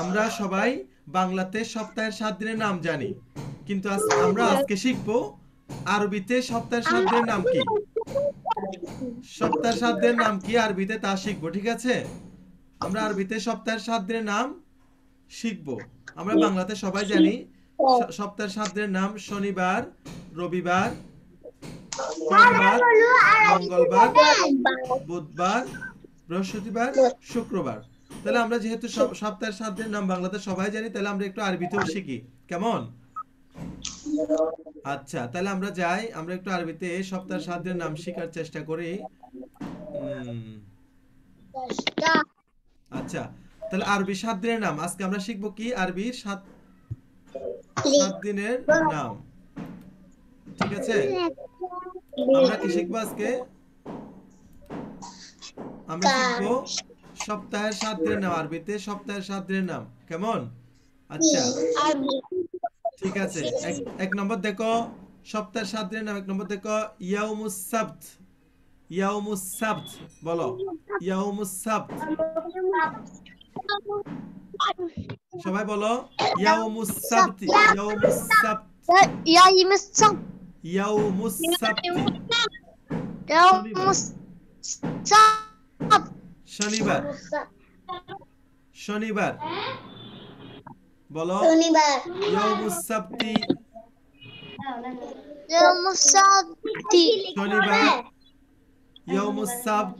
আমরা সবাই বাংলাতে সপ্তাহের 7 দিনের নাম জানি, কিন্তু আমরা আজকে শিখব আরবিতে সপ্তাহের 7 দিনের নাম কি। সপ্তাহের 7 দিনের নাম কি আরবিতে তা শিখবো, ঠিক আছে? আমরা আরবিতে সপ্তাহের 7 দিনের নাম শিখবো। আমরা বাংলাতে সবাই জানি সপ্তাহের 7 দিনের নাম শনিবার, রবিবার, সোমবার, মঙ্গলবার, বুধবার, বৃহস্পতিবার, শুক্রবার। তাহলে আমরা যেহেতু সপ্তাহের 7 দিনের নাম বাংলাতে সবাই জানি, তাহলে আমরা একটু আরবিতেও শিখি, কেমন? আচ্ছা, তাহলে আমরা যাই, আমরা একটু আরবিতে সপ্তাহের 7 দিনের নাম শেখার চেষ্টা করি। আচ্ছা, তাহলে আরবি 7 দিনের নাম আজকে আমরা শিখবো কি আরবির 7 দিনের নাম, ঠিক আছে? আমরা কি শিখবো আজকে? আমরা শিখবো সপ্তাহের 7 দিনের নাম, আরবিতে সপ্তাহের 7 দিনের নাম, কেমন? আচ্ছা, ঠিক আছে। এক নম্বর দেখো সপ্তাহের 7 দিনের নাম, এক নম্বর দেখো ইয়াউমুস সাবত। ইয়াউমুস সাবত বলো, ইয়াউমুস সাবত। সবাই বলো ইয়াউমুস সাবতি, ইয়াউমুস সাবত, ইয়াউমুস সাবতি, শনিবার, শনিবার বলো, ইয়াউমুস সাবতি, শনিবার, ইয়াউমুস সাবত,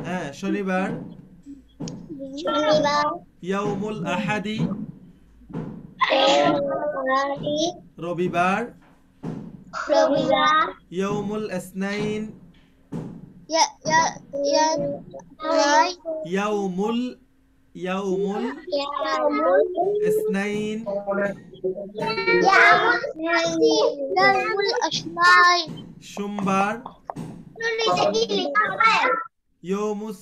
হ্যাঁ শনিবার, ইয়াউমুল আহাদি, রবিবার, ইয়াউমুল ইসনাইন, ইয়াউমুল ইসনাইন, সোমবার, ইয়াউমুস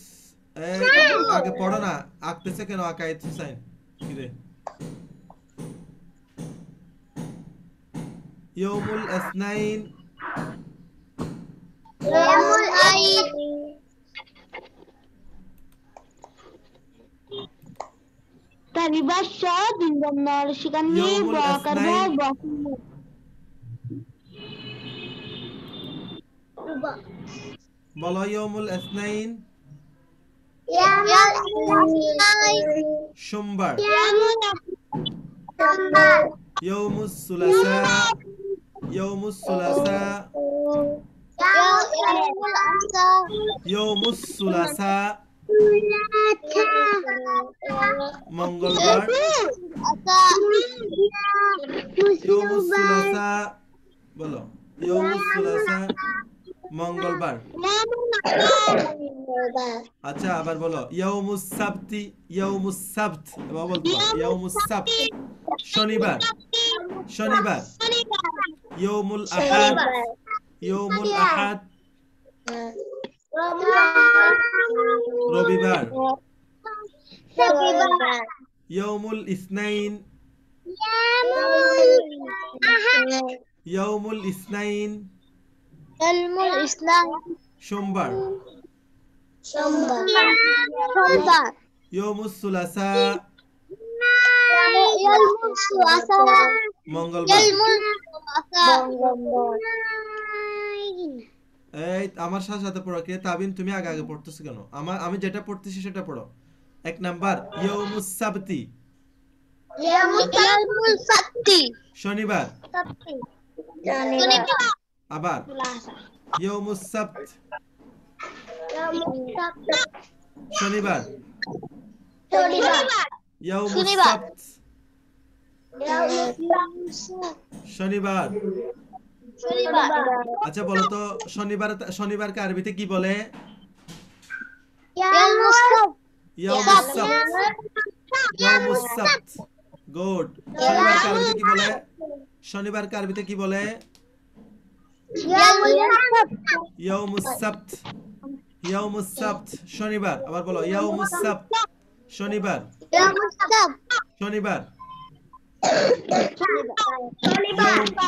আগে পড়ো না, আঁকতেছে কেন? আঁকায় হুসাইন কিরে? ইয়াউমুল ইসনাইন, বলো ইয়াউমুল ইসনাইন, সোমবার, ইয়াউমুস সুলাসা, ইয়াউমুস সুলাসা, ইয়াউমুস সুলাসা, মঙ্গলবার, ইয়াউমুস সুলাসা বলো, ইয়াউমুস সুলাসা মঙ্গলবার। আচ্ছা আবার বলো ইয়াউমুস সাবতি, ইয়াউমুস সাবত, এবার বলতে পারো ইয়াউমুস সাবত, শনিবার, শনিবার, ইয়াউমুল আহাদ, ইয়াউমুল আহাদ, রবিবার, ইয়াউমুল ইসনাইন, ইয়াউমুল ইসনাইন, সোমবার, ইয়াউমুস সুলাসা, মঙ্গলবার। এই আমার সাথে সাথে পড়ো, কে তাবিন তুমি আগে আগে পড়তেছো কেন? আমি যেটা পড়তেছি সেটা পড়ো। এক নাম্বার ইয়াউমুস সাবতি, শনিবার, আবার ইয়াউমুস সাবত, শনিবার, ইয়াউমুস সাবত, শনিবার। আচ্ছা বলো তো শনিবারকে আরবিতে কি বলে? ইয়াউমুস সাবত, ইয়াউমুস সাবত, গুড। শনিবারকে আরবিতে কি বলে? শনিবারকে আরবিতে কি বলে? ইয়াউমুস সাবত, ইয়াউমুস সাবত, শনিবার। আবার বলো ইয়াউমুস সাবত, শনিবার, শনিবার।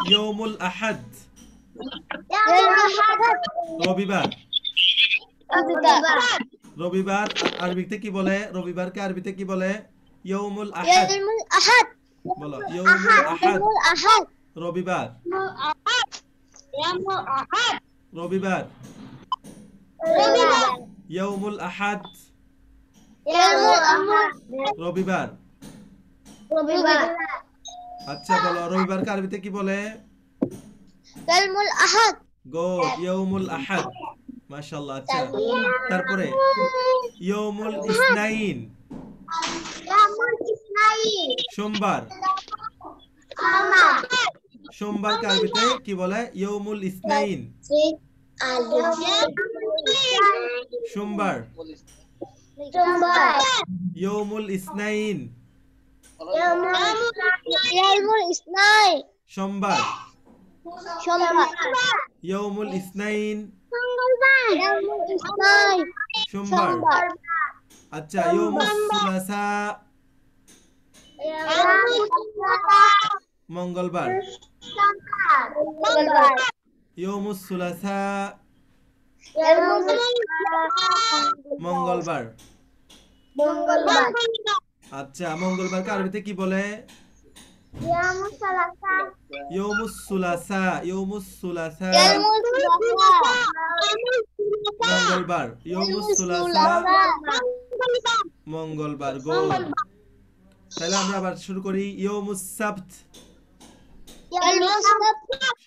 ইয়াউমুল আহাদ, রবিবার, রবিবার আরবিতে কি বলে? রবিবারকে আরবিতে কি বলে? ইয়াউমুল আহাদ। বলো ইয়াউমুল আহাদ। রবিবার। রবিবার। ইয়াউমুল আহাদ। রবিবার। আচ্ছা বলো রবিবারকে আরবিতে কি বলে? গুড, ইয়াউমুল আহাদ। মাশাআল্লাহ। আচ্ছা তারপরে ইয়াউমুল ইসনাইন। সোমবার। সোমবারকে আরবিতে কি বলে? ইয়াউমুল ইসনাইন। সোমবার। ইয়াউমুল ইসনাইন। সোমবার। ইয়াউমুল ইসনাইন। সোমবার। আচ্ছা ইয়াউমুস সুলাসা। মঙ্গলবার। ইয়াউমুস সুলাসা। মঙ্গলবার। আচ্ছা মঙ্গলবারকে আরবিতে কি বলে? ইয়াউমুস সুলাসা। ইয়াউমুস সুলাসা। মঙ্গলবার। ইয়াউমুস সুলাসা। মঙ্গলবার। গুড। তাহলে আমরা আবার শুরু করি। ইয়াউমুস সাবত।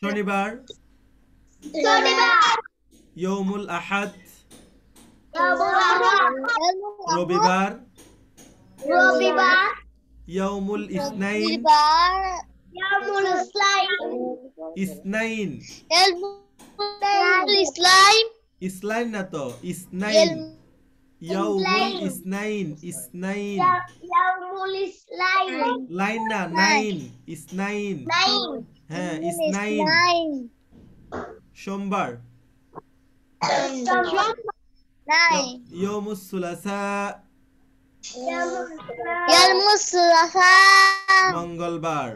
শনিবার। ইয়াউমুল আহাদ। রবিবার। ইয়াউমুল ইসনাইন। ইসনাইন। ইসলাইন না তো, ইসনাইন। ইয়াউমুল ইসনাইন। ইসনাইন। লাইন না, নাইন। ইসনাইন। হ্যাঁ ইসনাইন। সোমবার। ইয়াউমুস সুলাসা। মঙ্গলবার।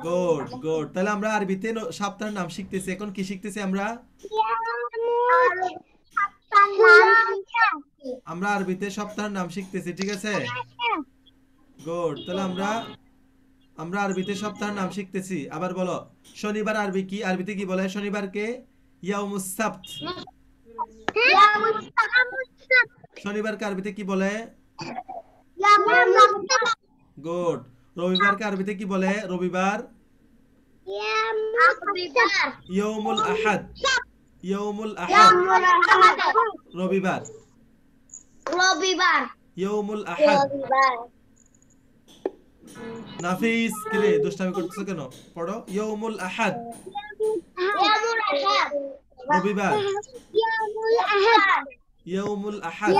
Good good. তাহলে আমরা আরবিতে সপ্তাহের নাম শিখতেছি। এখন কি শিখতেছি আমরা? আমরা আরবিতে সপ্তাহের নাম শিখতেছি, ঠিক আছে? গুড। তাহলে আমরা আরবিতে সপ্তাহের নাম শিখতেছি। আবার বলো শনিবার আরবি কি? আরবিতে কি বলে শনিবারকে? ইয়াউমুস সাবত। শনিবারকে আরবিতে কি বলে? গুড। রবিবারকে আরবিতে কি বলে? রবিবার। ইয়াউমুল আহাদ। ইয়াউমুল আহাদ। রবিবার। ইয়াউমুল আহাদ। নাফিস কিরে দুষ্টামি করতেছো কেন? পড়ো ইয়াউমুল আহাদ। রবিবার। ইয়াউমুল আহাদ।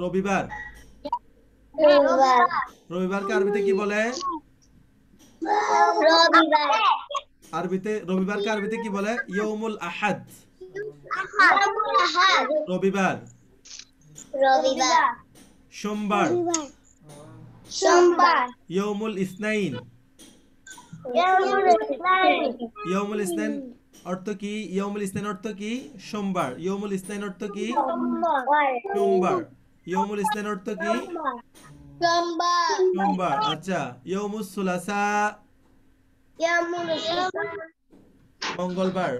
রবিবার। রবিবারকে আরবিতে কি বলে? রবিবারকে আরবিতে কি বলে? ইয়াউমুল আহাদ। রবিবার। সোমবার। ইয়াউমুল ইসনাইন। ইয়াউমুল ইসনাইন অর্থ কি? ইয়াউমুল ইসনাইন অর্থ কি? সোমবার। ইয়াউমুল ইসনাইন অর্থ কি? সোমবার। ইয়াউমুল ইসনাইন অর্থ কি? সোমবার। আচ্ছা ইয়াউমুস সুলাসা। মঙ্গলবার।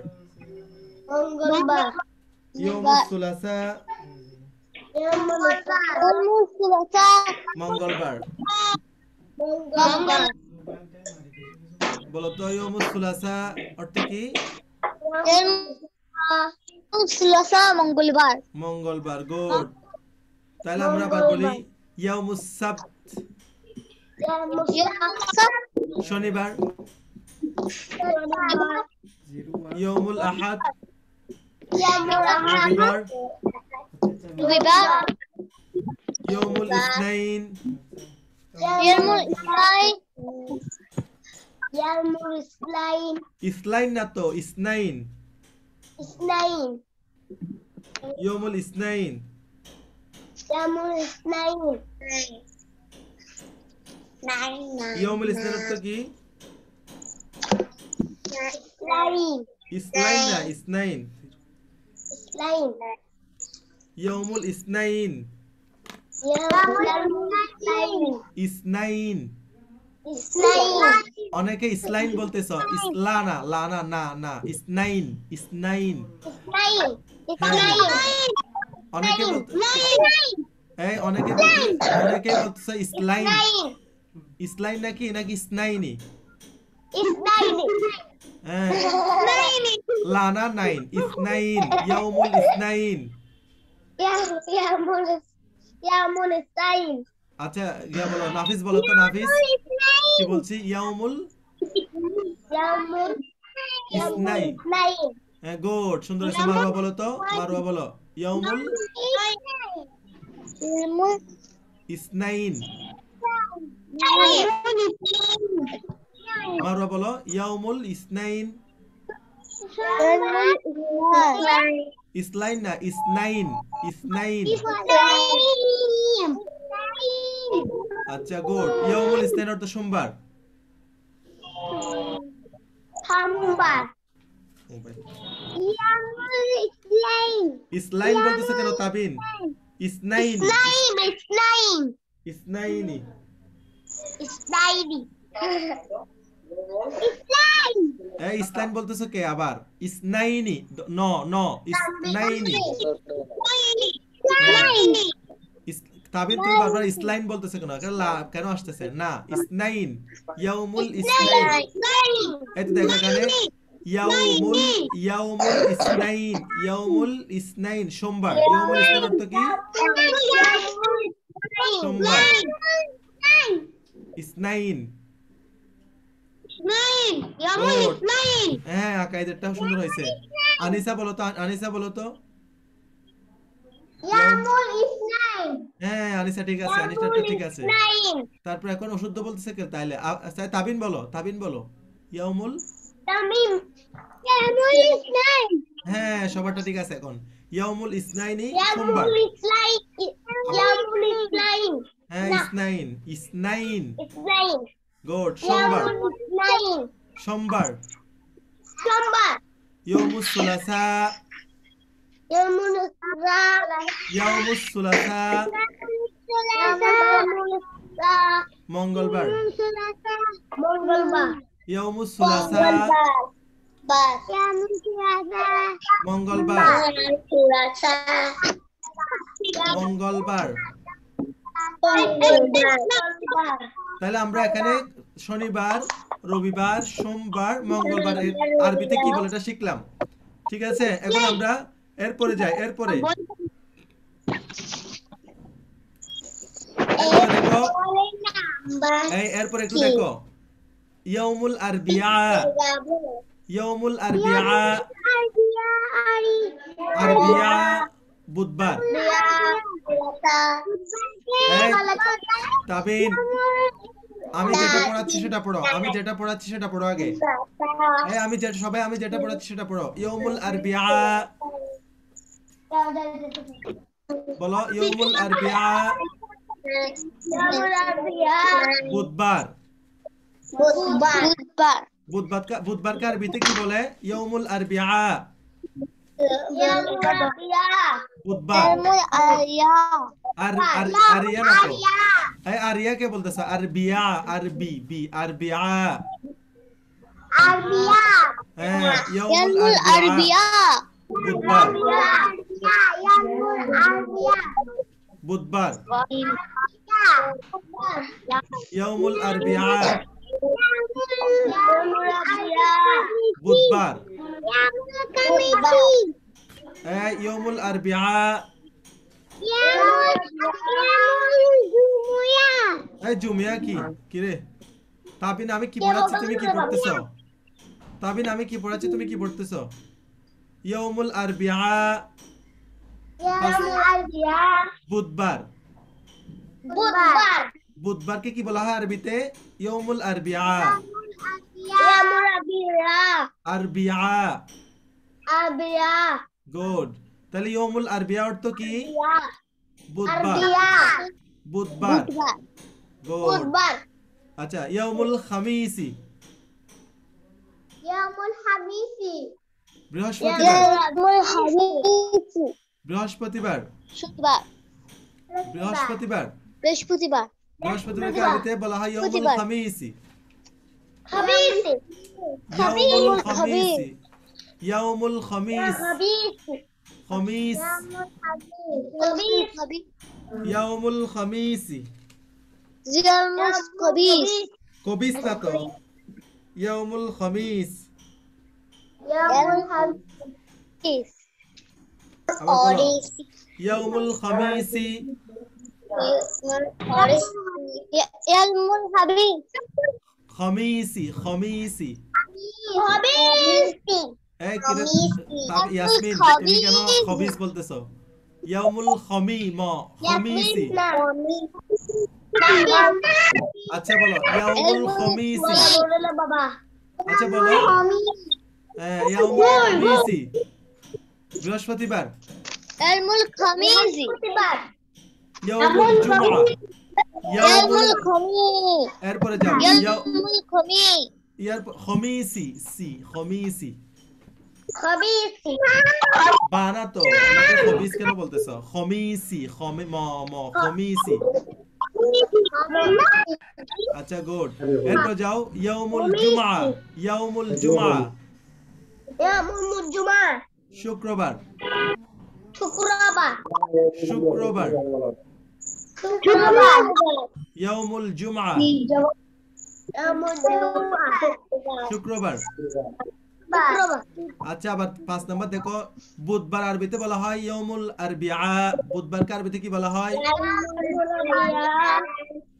ইয়াউমুস সুলাসা। মঙ্গলবার। বলো তো ইয়াউমুস সুলাসা অর্থ কি? মঙ্গলবার। মঙ্গলবার। গুড। তাহলে আমরা আবার বলি ইয়াউমুস সাবত। শনিবার। ইয়াউমুল আহাদ। রবিবার। ইয়াউমুল ইসনাইন। ইসলাইন না তো, ইসনাইন। ইয়াউমুল ইসনাইন। ইয়াউমুল ইসনাইন অর্থ কি? ইসলাইন না, ইসনাইন। Isnain. ইয়াউমুল ইসনাইন। Isnain. ইসনাইন। Isnain. অনেকে ইসলাইন বলতেছ, ইসলানা, লানা, না না, ইসনাইন, ইসনাইন। Isnain. হ্যাঁ, Isnain. অনেকে বলতে, এই অনেকে বলতেছ ইসলাইন। ইসলাইন নাকি নাকি ইসনাইনি? Isnain. হ্যাঁ, লানা নাইন, ইসনাইন, ইয়াউমুল ইসনাইন। Yamun Isnain. আচ্ছা, ইয়া বলো, নাফিস বলো তো, নাফিস কি বলছি? ইয়াউমুল Yamun ইসনাইন। Isnain. হ্যাঁ, গুড, সুন্দর হয়েছে। মারওয়া বলো তো, মারওয়া বলো, ইয়াউমুল Yamun ইসনাইন। মারওয়া বলো, ইয়াউমুল ইসনাইন। ইসলাইন না, ইসনাইন, ইসনাইন। আচ্ছা, গুড। ইয়াউমুল ইসনাইন অর্থ সোমবার। Hamba. Yamun Isnain. ইসলাইন বলতেছে কেন তাবিন? ইসনাইন, Isnain. Isnain. ইসনাইনি। Isnaini. Isnain. এই ইসলাইন বলতেছো কে আবার? ইসনাইনি, ন ন, ইসনাইনি। Isnaini. তাবিন তুমি বারবার ইসলাইন বলতেছো কেন? কেন আসতেছে না? ইসনাইন, ইয়াউমুল ইসনাইন। এই তো দেখো এখানে, ইয়াউমুল ইসনাইন, ইয়াউমুল ইসনাইন, সোমবার। ইয়াউমুল ইসনাইন অর্থ কি? সোমবার। ইসনাইন। Good. হ্যাঁ, আকাইদেরটাও সুন্দর হয়েছে। আনিসা বলো তো, আনিসা বলো তো। Yamun Isnain. হ্যাঁ, আনিসা ঠিক আছে, আনিসাটা ঠিক আছে। তারপর এখন অশুদ্ধ বলতেছে কে তাইলে? আচ্ছা, তাবিন বলো, তাবিন বলো। ইয়াউমুল, Tamim. Yamun Isnain. হ্যাঁ, সবারটা ঠিক আছে এখন। ইয়াউমুল ইসনাইনি, সোমবার। Yamun Isnain. Yamun Isnain. হ্যাঁ, ইসনাইন, ইসনাইন। Isnain. গুড, সোমবার, Yamun Isnain. সোমবার। Sombar. ইয়াউমুস সুলাসা, Yamun Isnain. ইয়াউমুস সুলাসা, মঙ্গলবার। Mongolbar. ইয়াউমুস সুলাসা, মঙ্গলবার, মঙ্গলবার। তাহলে আমরা এখানে শনিবার, রবিবার, সোমবার, মঙ্গলবার এর আরবিতে কি বলে এটা শিখলাম। ঠিক আছে, এখন আমরা এরপরে যাই। এরপরে দেখো, এরপরে একটু দেখো, ইয়াউমুল আরবিয়া, ইয়াউমুল আরবিয়া। আরবিয়া বুধবার। তাবিন, আমি যেটা পড়াচ্ছি সেটা পড়ো, আমি যেটা পড়াচ্ছি সেটা পড়ো আগে। আমি যেটা পড়াচ্ছি সেটা পড়ো। ইয়াউমুল আরবিয়া বলো, ইয়াউমুল আরবিয়া, বুধবার। বুধবার কে আরবিতে কি বলে? ইয়াউমুল আরবিয়া, বুধবার। আরিয়া না তো, আরিয়া কে বলতেছে? আরবিয়া, আরবি, বি, আরবিয়া। হ্যাঁ, ইয়াউমুল আরবিয়া, বুধবার, বুধবার। ইয়াউমুল আরবিয়া, বুধবার। ইয়াউমুল আরবিয়া, জুমিয়া কি কিরে? তাবিন, আমি কি পড়াচ্ছি তুমি কি পড়তেছো? তাবিন, আমি কি পড়াচ্ছি তুমি কি পড়তেছো? ইয়াউমুল আরবিয়া, বুধবার। বুধবারকে কি বলা হয় আরবিতে? ইয়াউমুল আরবিয়া, আরবিয়া। গুড। তাহলে ইয়াউমুল আরবিয়া অর্থ কি? বুধবার, বুধবার। গুড। আচ্ছা, ইয়াউমুল খামিসি, বৃহস্পতিবার الخميس বৃহস্পতিবার শুক্রবার বৃহস্পতিবার বৃহস্পতিবার বৃহস্পতিবারকে আরবিতে বলা হয় ইয়াউমুল বৃহস্পতিবার। খামিসি خبيث ইয়াউমুল খামিস। খামিসি ইয়াউমুল খামিস خبيث খামিস خبيث ইয়াউমুল খামিসি জিয়ামুস কবিস কবিস না তো ইয়াউমুল খামিস يوم الخميس আবার বলো ইয়াউমুল খামিসি ইয়ালমুল হাবিস খামিসি খামিসি خبيث এই কিরে ইয়াসমিন তুমি কেন খবিস বলতেছো ইয়াউমুল খামিম খামিসি আচ্ছা বলো ইয়াউমুল খামিসি বাবা আচ্ছা বলো ইয়াউমুল খামিসি বৃহস্পতিবার ইয়ালমুল খামিজি ইয়াউমুল জুমআ ইয়ালমুল খামি এরপরে যাও ইয়ালমুল খামি খামিসি সি খামিসি خبيث বানা তো আমাকে খবিস কেন বলতেছো খামিসি খামিসি আচ্ছা গুড এরপর যাও ইয়াউমুল জুমআ ইয়াউমুল জুমআ يوم الجمعة শুক্রবার شكرابا শুক্রবার شكرابا ইয়াউমুল জুমআ يوم الجمعة শুক্রবার شكرابا আচ্ছা আবার 5 নাম্বার দেখো বুধবার আরবিতে বলা হয় ইয়াউমুল আরবিআ বুধবারকে আরবিতে কি বলা হয়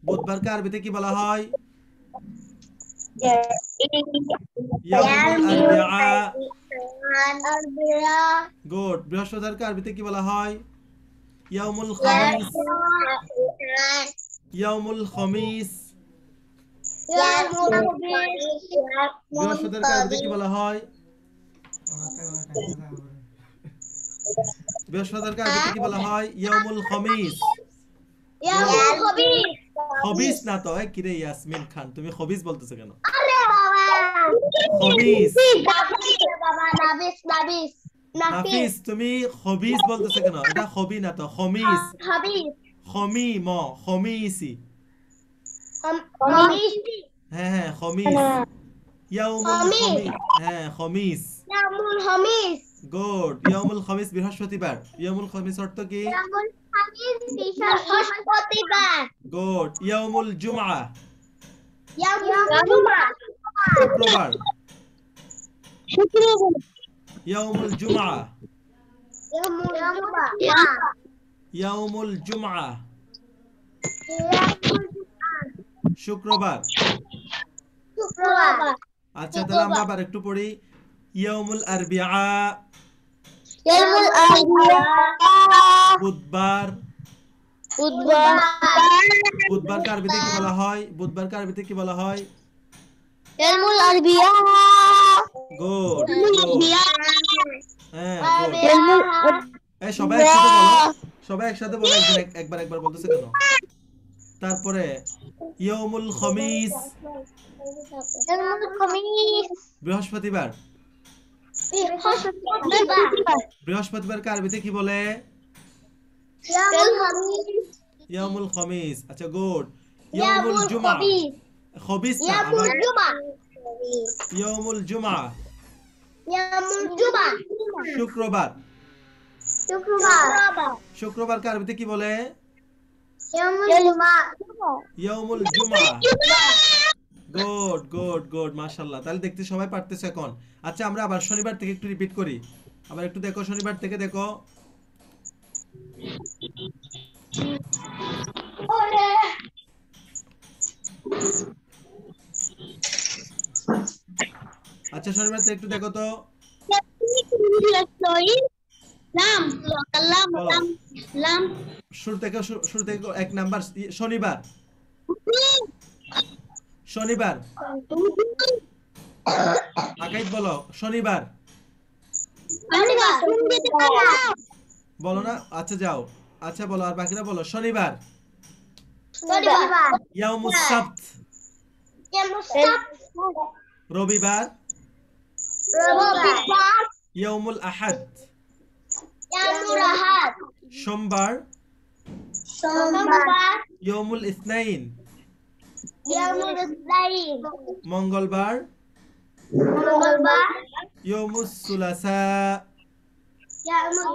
বুধবারকে আরবিতে কি বলা হয় ইয়াউমুল আরবিআ গুড বৃহস্পতিবারকে আরবিতে কি বলা হয় ইয়াউমুল খামিস ইয়াউমুল খামিস বৃহস্পতিবারকে আরবিতে কি বলা হয় বৃহস্পতিবারকে আরবিতে কি বলা হয় ইয়াউমুল খামিস يوم الخبيث খবিস না তো এ কিরে ইয়াসমিন খান তুমি খবিস বলতেছো কেন अरे बाबा খবিস बाबा नाबिस नाबिस নাফিস তুমি খবিস বলতেছো কেন এটা খবি না তো খমিস خبيث খমিম খমিসি خبيث হ্যাঁ হ্যাঁ খমিস ইয়াউমুল খমিস হ্যাঁ খমিস يوم الخميس গুড ইয়াউমুল খমিস বৃহস্পতিবার ইয়াউমুল খমিস অর্থ কি يوم الخميس বৃহস্পতিবার গুড ইয়াউমুল জুমআ يوم الجمعة শুক্রবার শুক্রবার ইয়াউমুল জুমআ يوم الجمعة ইয়াউমুল জুমআ শুক্রবার শুক্রবার আচ্ছা তাহলে আমরা আবার একটু পড়ি ইয়াউমুল আরবিআ ইয়ালমুল আরবিআ বুধবার বুধবার বুধবারকে আরবিতে কি বলা হয় বুধবারকে আরবিতে কি বলা হয় ইয়ালমুল আরবিআ গুড হ্যাঁ good. ইয়ালমুল এই সবাই একসাথে বলো সবাই একসাথে বলো একবার বলতেছে কেন তারপরে ইয়াউমুল খামিস ইয়ালমুল খামিস বৃহস্পতিবার বৃহস্পতিবার বৃহস্পতিবারকে আরবিতে কি বলে ইয়ামুল খামিস ইয়াউমুল খামিস আচ্ছা গুড ইয়ামুল ইয়াউমুল জুমআ খামিস খবিস না ইয়ামুল আবার জুমআ ইয়াউমুল জুমআ ইয়ামুল জুমআ শুক্রবার শুক্রবার শুক্রবারকে আরবিতে কি বলে ইয়ামুল জুমআ ইয়াউমুল জুমআ গুড মাশাআল্লাহ তাহলে দেখতে সবাই পারতেছে এখন আচ্ছা আমরা আবার শনিবার থেকে একটু রিপিট করি আবার একটু দেখো শনিবার থেকে দেখো আচ্ছা শনিবার থেকে একটু দেখো তো লাম লাম বলো। লাম শুরু থেকে এক নাম্বার শনিবার শনিবার আকাইদ বলো শনিবার বলো না আচ্ছা যাও আচ্ছা বলো আর বাকিরা বলো শনিবার ইয়াউমুস সাবত রবিবার ইয়াউমুল আহাদ, ইয়ামুল আহাদ, সোমবার, সোমবার, ইয়াউমুল ইসনাইন, ইয়ামুল ইসনাইন, মঙ্গলবার, মঙ্গলবার, ইয়াউমুস সুলাসা, ইয়ামুল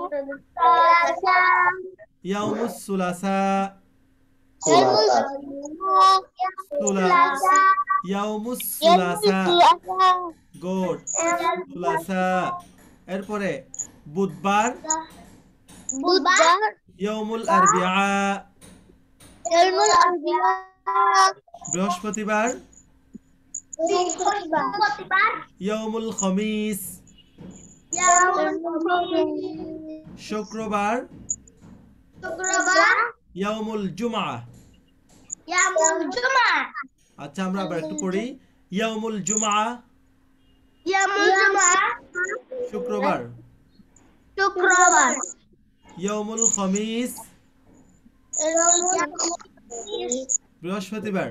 সুলাসা, ইয়াউমুস সুলাসা, ইয়াউমুল সুলাসা, ইয়াউমুস ইয়াউমুল সুলাসা, সুলাসা গুড, সুলাসা। এরপরে বুধবার, বুধবার ইয়াউমুল আরবিআ, ইয়াউমুল আরবিয়া বৃহস্পতিবার, বৃহস্পতিবার, ইয়াউমুল খমিস, ইয়ামুল খমিস, শুক্রবার, শুক্রবার, ইয়াউমুল জুমআ। ইয়ামুল জুমআ, আচ্ছা আমরা আবার একটু পড়ি। ইয়াউমুল জুমআ, ইয়ামুল জুমআ, শুক্রবার, শুক্রবার, ইয়াউমুল খমিস, ইয়ামুল বৃহস্পতিবার,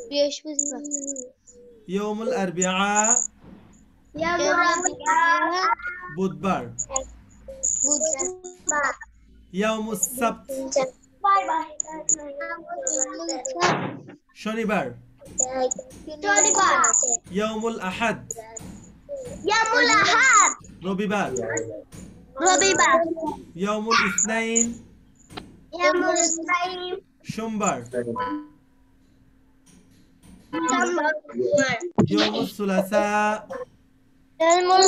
বৃহস্পতিবার ইয়াউমুল আরবিআ, আরবিআ, বুধবার, বুধবার, ইয়াউমুস সাbt, শনিবার, শনিবার, ইয়াউমুল আহাদ, ইয়ামুল আহাদ, রবিবার, রবিবার, ইয়াউমুল ইসনাইন, ইয়ামুল ইসনাইন, সোমবার, সোমবার, ইয়াউমুস সুলাসা, ইয়াউমুল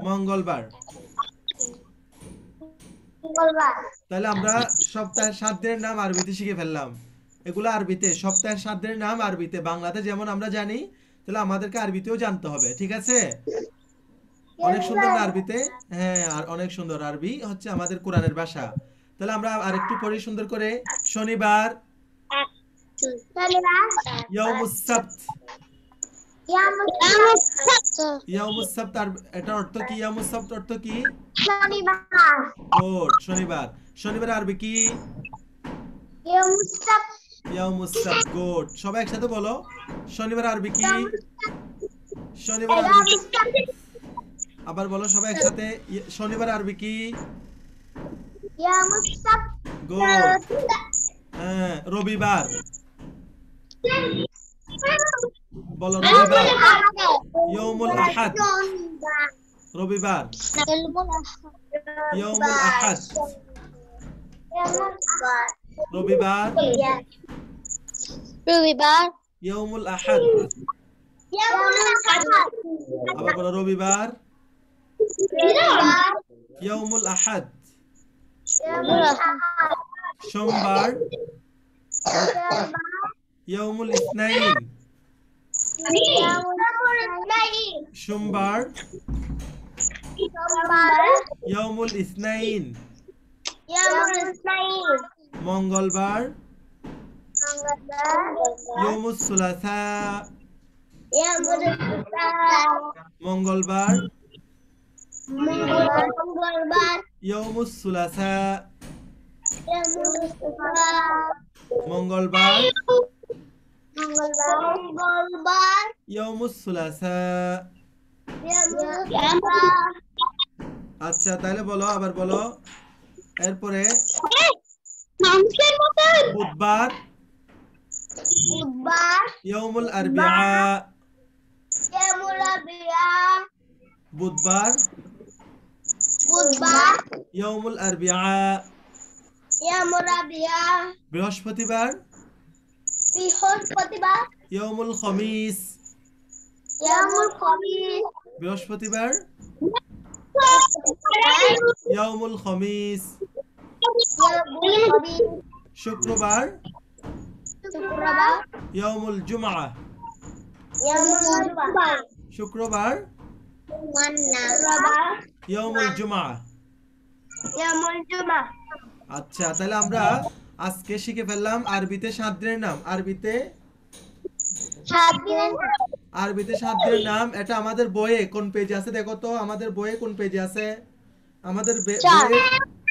মঙ্গলবার। মঙ্গলবার, তাহলে আমরা সপ্তাহের 7 দিনের নাম আরবিতে শিখে ফেললাম। এগুলো আরবিতে, সপ্তাহের 7 দিনের নাম আরবিতে। বাংলাতে যেমন আমরা জানি, তাহলে আমাদেরকে আরবিতেও জানতে হবে, ঠিক আছে? অনেক সুন্দর না আরবিতে? হ্যাঁ, আর অনেক সুন্দর। আরবি হচ্ছে আমাদের কোরআনের ভাষা। তাহলে আমরা আরেকটু পড়ি সুন্দর করে। শনিবার, শনিবার, ইয়াউমুস সাbt, ইয়ামুল ইয়াউমুস সাbt আর এটার অর্থ কি? ইয়াউমুস সাbt অর্থ কি? শনিবার, গুড, শনিবার। শনিবার আরবি কি? ইয়ামুল সাbt, ইয়াউমুস সাbt, গুড। সবাই একসাথে বলো, শনিবার আরবি কি? শনিবার আরবি, আবার বলো সবাই একসাথে, শনিবার আরবি কি? ইয়ামুল সাbt, গুড। হ্যাঁ, রবিবার বলো, রবিবার, ইয়াউমুল আহাদ, রবিবার, ইয়াউমুল আহাদ, রবিবার, রবিবার ইয়াউমুল আহাদ, আবার বলো রবিবার, ইয়াউমুল আহাদ, সোমবার, ইয়াউমুল ইসনাইন, সোমবার, ইয়াউমুল ইসনাইন, মঙ্গলবার, ইয়াউমুস সুলাসা, মঙ্গলবার, ইয়াউমুস সুলাসা, মঙ্গলবার, ইয়াউমুস সুলাসা। আচ্ছা তাহলে বলো, আবার বলো। এরপরে বুধবার, ইয়াউমুল আরবিআ, বুধবার, ইয়াউমুল আরবিআ, বৃহস্পতিবার, বৃহস্পতিবার, ইয়াউমুল খমিস, ইয়ামুল খমিস, বৃহস্পতিবার, ইয়াউমুল খমিস, ইয়ামুল খমিস, শুক্রবার, শুক্রবার, ইয়াউমুল জুমআ, ইয়ামুল জুমআ, শুক্রবার, শুক্রবার, ইয়াউমুল জুমআ। ইয়ামুল জুমআ। আচ্ছা তাহলে আমরা আজকে শিখে ফেললাম আরবিতে 7 দিনের নাম। আরবিতে 7 দিনের আরবিতে 7 দিনের নাম। এটা আমাদের বইয়ে কোন পেজে আছে দেখো তো, আমাদের বইয়ে কোন পেজে আছে? আমাদের বইয়ে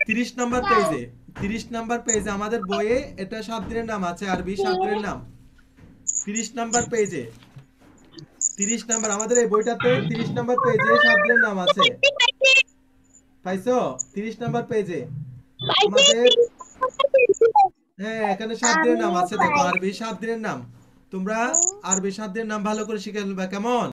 30 নম্বর পেজে, 30 নম্বর পেজে আমাদের বইয়ে এটা 7 দিনের নাম আছে, আরবি 7 দিনের নাম 30 নম্বর পেজে। 30 নাম্বার আমাদের এই বইটাতে 30 নাম্বার পেজে 7 দিনের নাম আছে। পাইছো? 30 নাম্বার পেজে আমাদের হ্যাঁ এখানে 7 দিনের নাম আছে, দেখো আরবি 7 দিনের নাম। তোমরা আরবি 7 দিনের নাম ভালো করে শিখে ফেলবা, কেমন?